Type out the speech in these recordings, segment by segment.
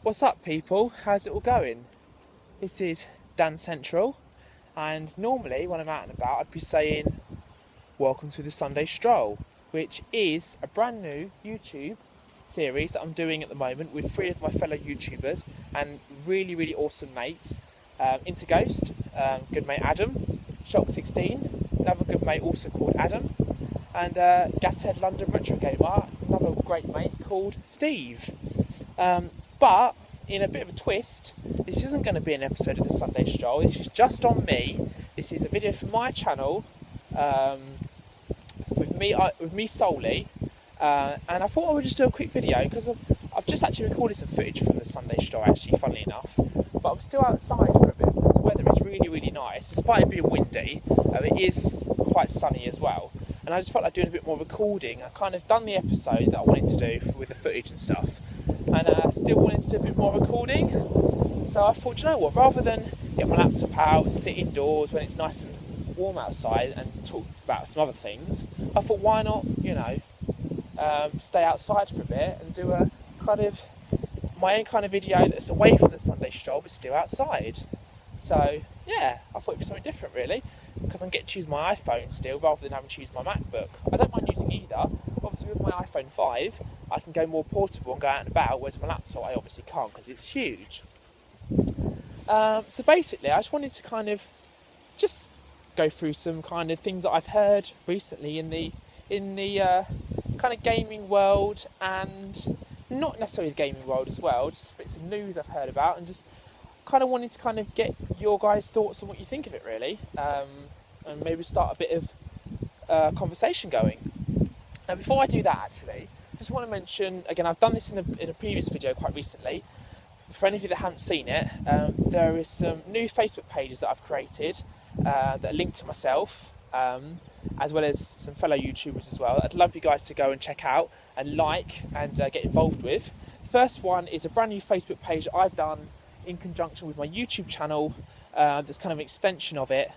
What's up, people? How's it all going? This is Dancentralz, and normally when I'm out and about I'd be saying welcome to the Sunday Stroll, which is a brand new YouTube series that I'm doing at the moment with 3 of my fellow YouTubers and really awesome mates. Interghost, good mate Adam, Shock16, another good mate also called Adam, and Gashead London Retro Gamer, another great mate called Steve. But in a bit of a twist, this isn't going to be an episode of the Sunday Stroll. This is just on me. This is a video for my channel, with me solely. And I thought I would just do a quick video because I've just actually recorded some footage from the Sunday Stroll, actually, funnily enough. But I'm still outside for a bit because the weather is really nice. Despite it being windy, it is quite sunny as well. And I just felt like doing a bit more recording. I kind of done the episode that I wanted to do with the footage and stuff, and still wanted to do a bit more recording. So I thought, you know what, rather than get my laptop out, sit indoors when it's nice and warm outside and talk about some other things, I thought, why not, stay outside for a bit and do a kind of my own kind of video that's away from the Sunday Stroll but still outside. So yeah, I thought it'd be something different really, because I'm getting to use my iPhone still rather than having to use my MacBook. I don't mind using either. Obviously with my iPhone 5 I can go more portable and go out and about, whereas my laptop I obviously can't because it's huge. So basically I just wanted to kind of just go through some kind of things that I've heard recently in the kind of gaming world, and not necessarily the gaming world as well, just bits of news I've heard about, and just kind of wanted to kind of get your guys' thoughts on what you think of it really, and maybe start a bit of conversation going. Now before I do that, actually, I just want to mention, again, I've done this in a previous video quite recently. For any of you that haven't seen it, there is some new Facebook pages that I've created that are linked to myself, as well as some fellow YouTubers as well. I'd love you guys to go and check out and like and get involved with. The first one is a brand new Facebook page that I've done in conjunction with my YouTube channel. That's kind of an extension of it,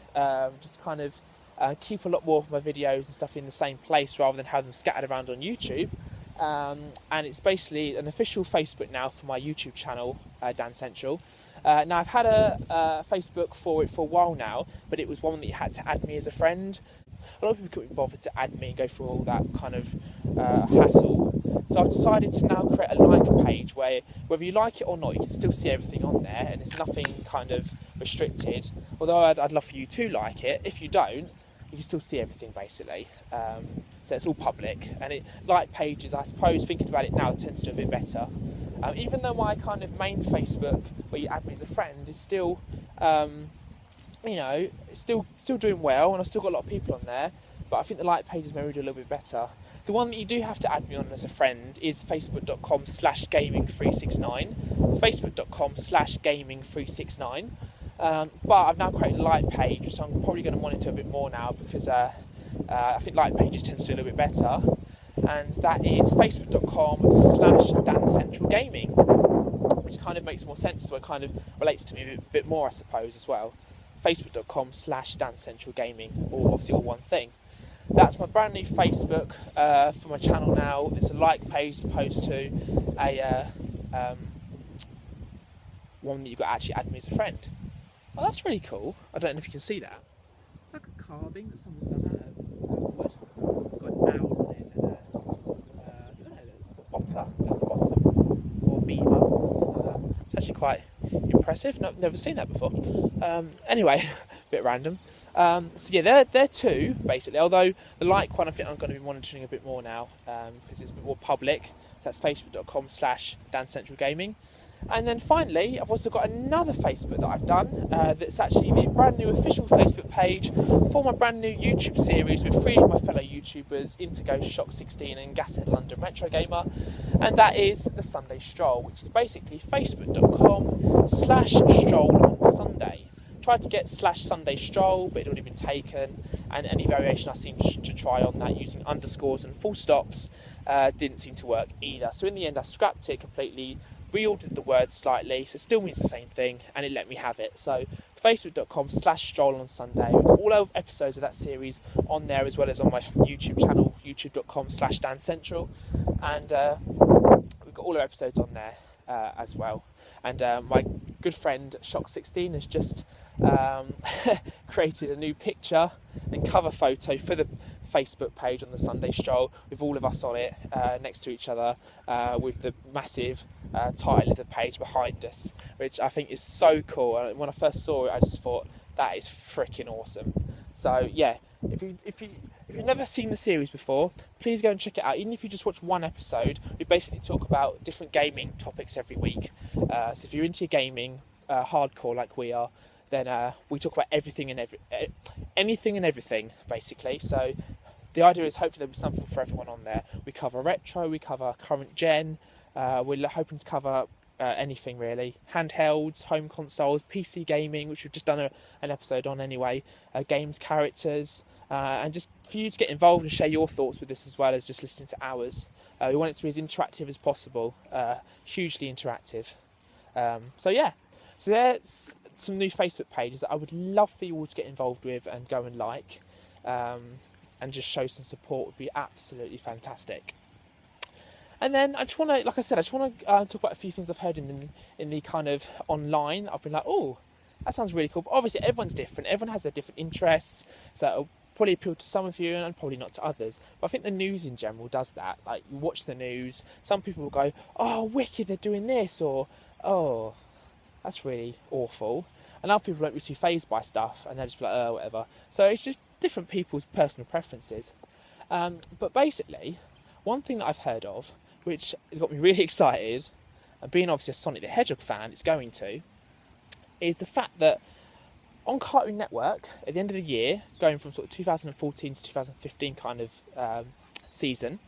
just to kind of keep a lot more of my videos and stuff in the same place rather than have them scattered around on YouTube. And it's basically an official Facebook now for my YouTube channel, Dancentralz. Now I've had a Facebook for it for a while now, but it was one that you had to add me as a friend. A lot of people couldn't be bothered to add me and go through all that kind of hassle. So I've decided to now create a like page where whether you like it or not, you can still see everything on there, and it's nothing kind of restricted. Although I'd love for you to like it. If you don't, you can still see everything basically. So it's all public, and like pages, I suppose, thinking about it now, tends to do a bit better. Even though my kind of main Facebook, where you add me as a friend, is still, still doing well, and I've still got a lot of people on there. But I think the like pages maybe do a little bit better. The one that you do have to add me on as a friend is facebook.com/gaming369. It's facebook.com/gaming369. But I've now created a like page, which I'm probably going to monitor a bit more now, because I think like pages tend to do a little bit better, and that is facebook.com/dancentralgaming, which kind of makes more sense, so it kind of relates to me a bit more, I suppose, as well. facebook.com/dancentralgaming, or obviously all one thing. That's my brand new Facebook for my channel now. It's a like page as opposed to a one that you've got to actually add me as a friend. Oh, that's really cool. I don't know if you can see that. It's like a carving that someone's done out of wood. It's got an owl on it, and I don't know, there's a otter down the bottom, or beaver, something like that. It's actually quite impressive. No, never seen that before. Anyway, a bit random. So yeah, they're two basically. Although the like one, I think I'm going to be monitoring a bit more now, because it's a bit more public. So that's facebook.com/dancentralgaming. And then finally, I've also got another Facebook that I've done that's actually the brand new official Facebook page for my brand new YouTube series with 3 of my fellow YouTubers, Interghost, Shock16 and Gashead London Retro Gamer, and that is the Sunday Stroll, which is basically facebook.com/stroll on Sunday. Tried to get /Sunday Stroll, but it had already been taken, and any variation I seemed to try on that using underscores and full stops didn't seem to work either. So in the end I scrapped it completely, reordered the words slightly, so it still means the same thing, and it let me have it. So facebook.com/stroll on Sunday. We've got all our episodes of that series on there, as well as on my YouTube channel, youtube.com/dancentralz, and we've got all our episodes on there. as well. And my good friend Shock16 has just created a new picture and cover photo for the Facebook page on the Sunday Stroll with all of us on it next to each other with the massive title of the page behind us, which I think is so cool. And when I first saw it, I just thought, that is freaking awesome. So yeah, if you've never seen the series before, please go and check it out. Even if you just watch one episode, we basically talk about different gaming topics every week. So if you're into gaming hardcore like we are, then we talk about anything and everything basically. So the idea is hopefully there'll be something for everyone on there. We cover retro, we cover current gen, we're hoping to cover anything really. Handhelds, home consoles, PC gaming, which we've just done an episode on anyway, games characters, and just for you to get involved and share your thoughts with this as well as just listening to ours. We want it to be as interactive as possible, hugely interactive. So yeah, so there's some new Facebook pages that I would love for you all to get involved with and go and like, and just show some support would be absolutely fantastic. And then I just want to, like I said, talk about a few things I've heard in the kind of online. I've been like, oh, that sounds really cool. But obviously, everyone's different. Everyone has their different interests. So it'll probably appeal to some of you and probably not to others. But I think the news in general does that. Like, you watch the news. Some people will go, oh, wicked, they're doing this. Or, oh, that's really awful. And other people won't be too fazed by stuff. And they'll just be like, oh, whatever. So it's just different people's personal preferences. But basically, one thing that I've heard of, which has got me really excited, and being obviously a Sonic the Hedgehog fan, is the fact that on Cartoon Network, at the end of the year, going from sort of 2014 to 2015 kind of season,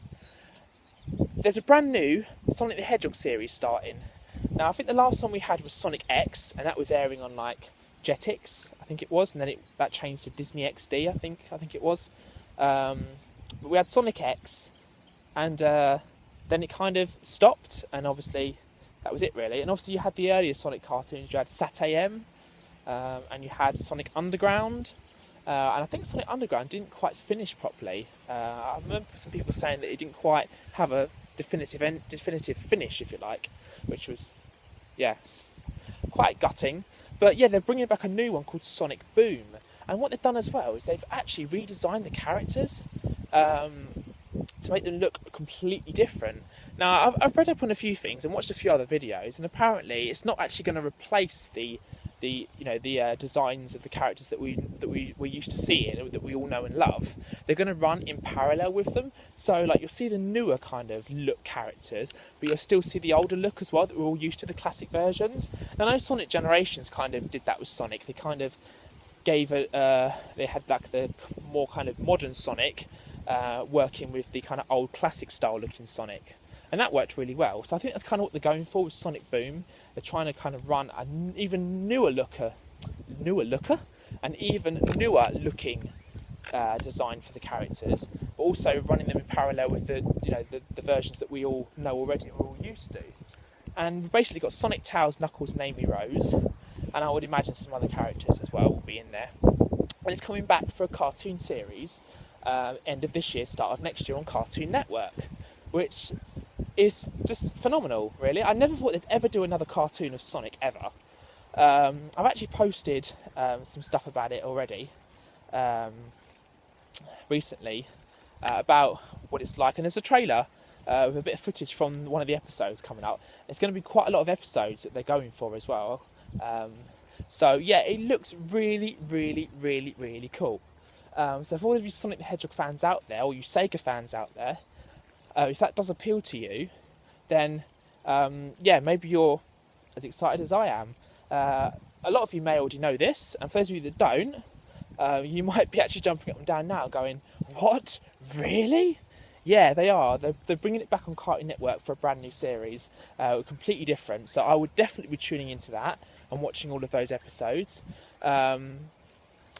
there's a brand new Sonic the Hedgehog series starting. Now, I think the last one we had was Sonic X, and that was airing on like Jetix, I think it was, and then that changed to Disney XD, I think it was. But we had Sonic X, and then it kind of stopped, and obviously that was it really. And obviously you had the earlier Sonic cartoons. You had Sat AM, and you had Sonic Underground, and I think Sonic Underground didn't quite finish properly. I remember some people saying that it didn't quite have a definitive finish, if you like, which was, quite gutting. But yeah, they're bringing back a new one called Sonic Boom, and what they've done as well is they've actually redesigned the characters to make them look completely different. Now, I've read up on a few things and watched a few other videos, and apparently it's not actually going to replace the designs of the characters that we're used to seeing, that we all know and love. They're going to run in parallel with them. So, like, you'll see the newer kind of look characters, but you'll still see the older look as well that we're all used to, the classic versions. Now, I know Sonic Generations kind of did that with Sonic. They kind of gave it. They had like the more kind of modern Sonic. Working with the kind of old classic style looking Sonic, and that worked really well. So I think that's kind of what they're going for with Sonic Boom. They're trying to kind of run an even newer looking design for the characters, but also running them in parallel with the versions that we all know already, we're all used to. And we've basically got Sonic, Tails, Knuckles and Amy Rose, and I would imagine some other characters as well will be in there. And it's coming back for a cartoon series end of this year, start of next year on Cartoon Network, which is just phenomenal, really. I never thought they'd ever do another cartoon of Sonic ever. I've actually posted some stuff about it already recently about what it's like, and there's a trailer with a bit of footage from one of the episodes coming out. There's going to be quite a lot of episodes that they're going for as well. So yeah, it looks really, really, really, really cool. So for all of you Sonic the Hedgehog fans out there, or you Sega fans out there, if that does appeal to you, then maybe you're as excited as I am. A lot of you may already know this, and for those of you that don't, you might be actually jumping up and down now going, what? Really? Yeah, they are. They're bringing it back on Cartoon Network for a brand new series, completely different. So I would definitely be tuning into that and watching all of those episodes.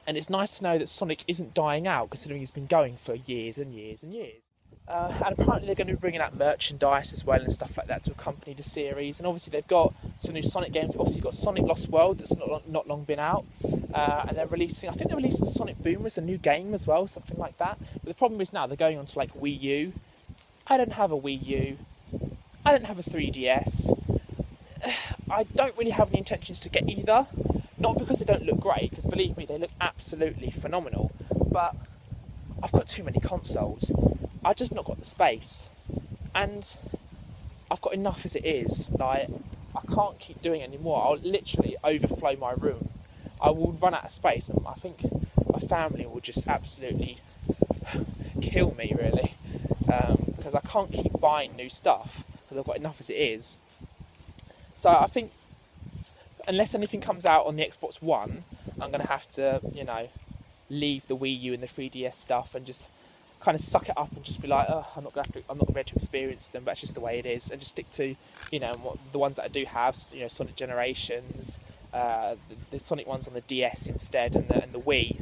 And it's nice to know that Sonic isn't dying out, considering he's been going for years and years and years. And apparently they're going to be bringing out merchandise as well and stuff like that to accompany the series. And obviously they've got some new Sonic games. Obviously you've got Sonic Lost World that's not long been out. And they're releasing Sonic Boom as a new game as well, something like that. But the problem is now they're going on to like Wii U. I don't have a Wii U. I don't have a 3DS. I don't really have any intentions to get either. Not because they don't look great, because believe me, they look absolutely phenomenal. But I've got too many consoles. I've just not got the space. And I've got enough as it is. Like, I can't keep doing it anymore. I'll literally overflow my room. I will run out of space, and I think my family will just absolutely kill me, really. Because I can't keep buying new stuff, because I've got enough as it is. So I think, unless anything comes out on the Xbox One, I'm going to have to, leave the Wii U and the 3DS stuff and just kind of suck it up and just be like, oh, I'm not going to be able to experience them, but it's just the way it is, and just stick to, the ones that I do have, Sonic Generations, the Sonic ones on the DS instead, and the Wii.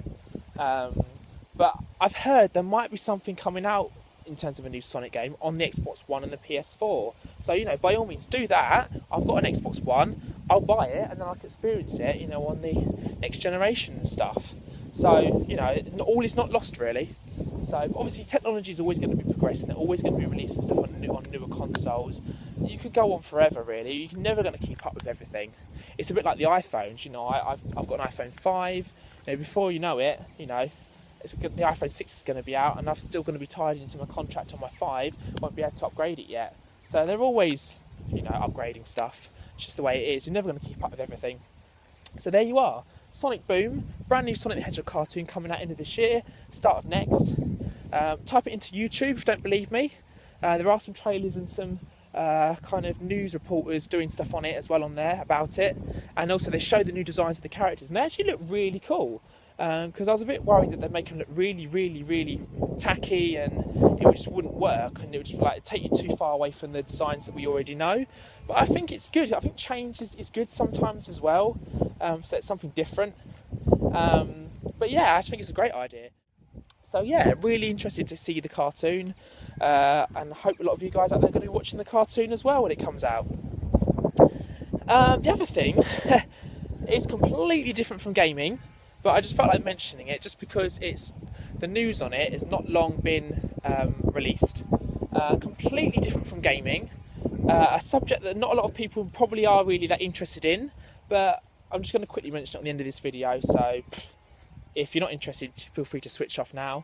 But I've heard there might be something coming out in terms of a new Sonic game on the Xbox One and the PS4. So, by all means, do that. I've got an Xbox One. I'll buy it, and then I can experience it, on the next generation stuff. So, all is not lost, really. So, obviously, technology is always going to be progressing. They're always going to be releasing stuff on newer consoles. You could go on forever, really. You're never going to keep up with everything. It's a bit like the iPhones. I've got an iPhone 5. Before you know it, the iPhone 6 is going to be out, and I'm still going to be tied into my contract on my 5. Won't be able to upgrade it yet. So they're always, upgrading stuff. It's just the way it is. You're never going to keep up with everything. So there you are. Sonic Boom, brand new Sonic the Hedgehog cartoon coming out end of this year, start of next. Type it into YouTube if you don't believe me. There are some trailers and some kind of news reporters doing stuff on it as well on there about it. And also they show the new designs of the characters, and they actually look really cool. Because I was a bit worried that they'd make them look really, really, really tacky, and it just wouldn't work, and it would just take you too far away from the designs that we already know. But I think it's good. I think change is good sometimes as well. So it's something different. But yeah, I think it's a great idea. So yeah, really interested to see the cartoon, and I hope a lot of you guys out there are going to be watching the cartoon as well when it comes out. The other thing is completely different from gaming. But I just felt like mentioning it just because the news on it has not long been released. Completely different from gaming. A subject that not a lot of people probably are really that interested in. But I'm just going to quickly mention it at the end of this video. So if you're not interested, feel free to switch off now.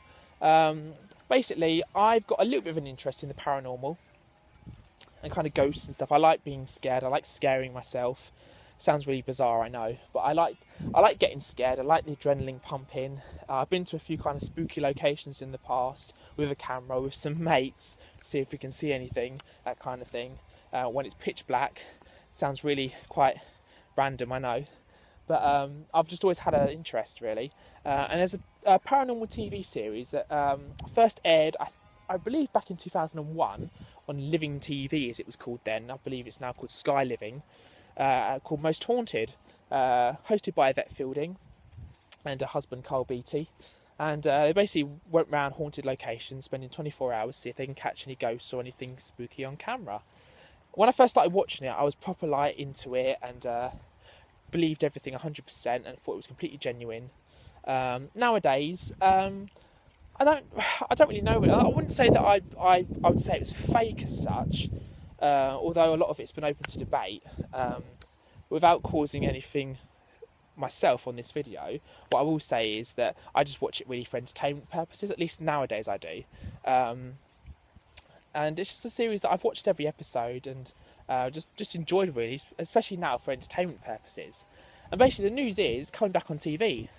Basically, I've got a little bit of an interest in the paranormal and kind of ghosts and stuff. I like being scared. I like scaring myself. Sounds really bizarre, I know, but I like getting scared. I like the adrenaline pumping. I've been to a few kind of spooky locations in the past with a camera, with some mates, to see if we can see anything, that kind of thing. When it's pitch black, sounds really quite random, I know, but I've just always had an interest, really. And there's a paranormal TV series that first aired, I believe, back in 2001 on Living TV, as it was called then. I believe it's now called Sky Living. Called Most Haunted, hosted by Yvette Fielding and her husband Carl Beatty, and they basically went around haunted locations, spending 24 hours to see if they can catch any ghosts or anything spooky on camera. When I first started watching it, I was proper into it and believed everything 100% and thought it was completely genuine. Nowadays, I don't really know. I wouldn't say that I would say it was fake as such. Although a lot of it's been open to debate, without causing anything myself on this video, what I will say is that I just watch it really for entertainment purposes, at least nowadays I do. And it's just a series that I've watched every episode and just enjoyed, really, especially now for entertainment purposes. And basically the news is coming back on TV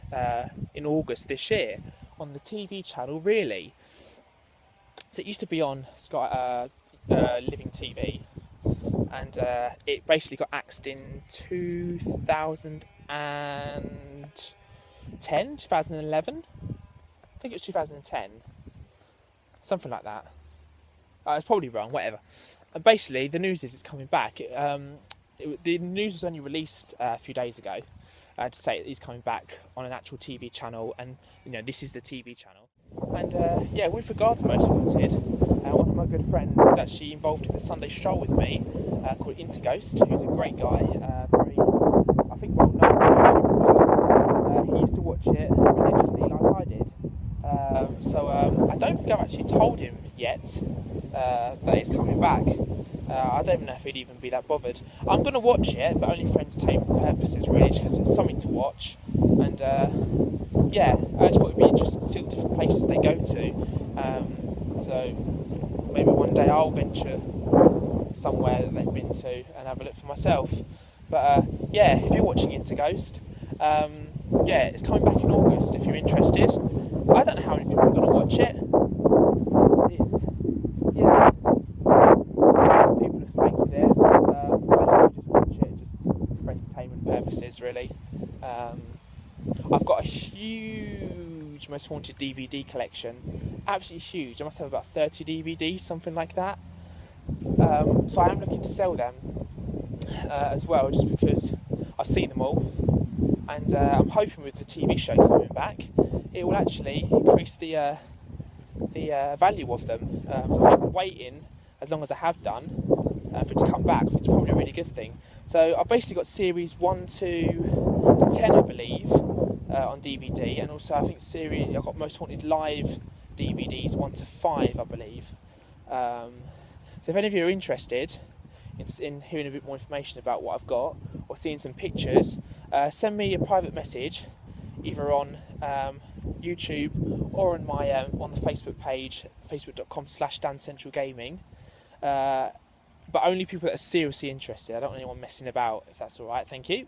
in August this year, on the TV channel, really. So it used to be on Sky... Living TV, and it basically got axed in 2011. I think it was 2010, something like that. It's probably wrong, whatever. And basically the news is it's coming back. The news was only released a few days ago to say that he's coming back on an actual TV channel, and this is the TV channel. And with regards to Most Haunted, one of my good friends is actually involved in the Sunday Stroll with me, called Interghost, who's a great guy, very, I think, well known on YouTube as well. He used to watch it religiously like I did. So I don't think I've actually told him yet that it's coming back. I don't even know if he'd even be that bothered. I'm going to watch it, but only for entertainment purposes, really, because it's something to watch. And yeah, I just thought it'd be interesting to see the different places they go to. So maybe one day I'll venture somewhere that they've been to and have a look for myself. But yeah, if you're watching Into Ghost, yeah, it's coming back in August if you're interested. I don't know how many people are going to watch it. Yeah, people have slated it, so I literally just watch it just for entertainment purposes, really. I've got a huge Most Haunted DVD collection, absolutely huge. I must have about 30 DVDs, something like that. So I am looking to sell them as well, just because I've seen them all, and I'm hoping with the TV show coming back, it will actually increase the value of them. So I think waiting as long as I have done for it to come back, I think it's probably a really good thing. So I've basically got series 1 to 10, I believe, on DVD, and also I think I've got Most Haunted Live DVDs 1 to 5, I believe. So if any of you are interested in hearing a bit more information about what I've got, or seeing some pictures, send me a private message, either on YouTube or on my on the Facebook page, facebook.com/dancentralgaming. But only people that are seriously interested. I don't want anyone messing about, if that's all right. Thank you.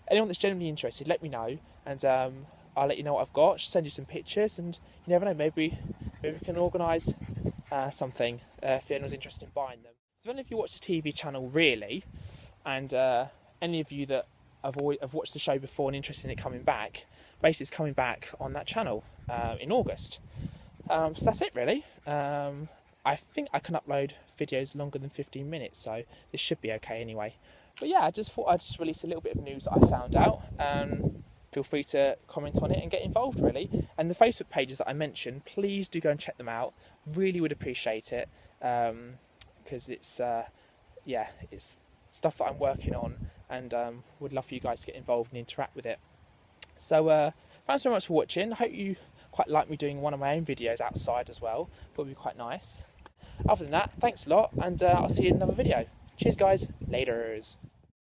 Anyone that's genuinely interested, let me know, and I'll let you know what I've got. Send you some pictures, and you never know, maybe we can organise something if anyone's interested in buying them. So if any of you watch the TV channel, really, and any of you that have watched the show before and interested in it coming back, basically it's coming back on that channel in August. So that's it, really. I think I can upload videos longer than 15 minutes, so this should be okay anyway. But yeah, I just thought I'd just release a little bit of news that I found out. Feel free to comment on it and get involved, really. And the Facebook pages that I mentioned, please do go and check them out. Really would appreciate it, because it's yeah, it's stuff that I'm working on, and would love for you guys to get involved and interact with it. So thanks very much for watching. I hope you quite like me doing one of my own videos outside as well. Thought it'd be quite nice. Other than that, thanks a lot, and I'll see you in another video. Cheers, guys. Laters.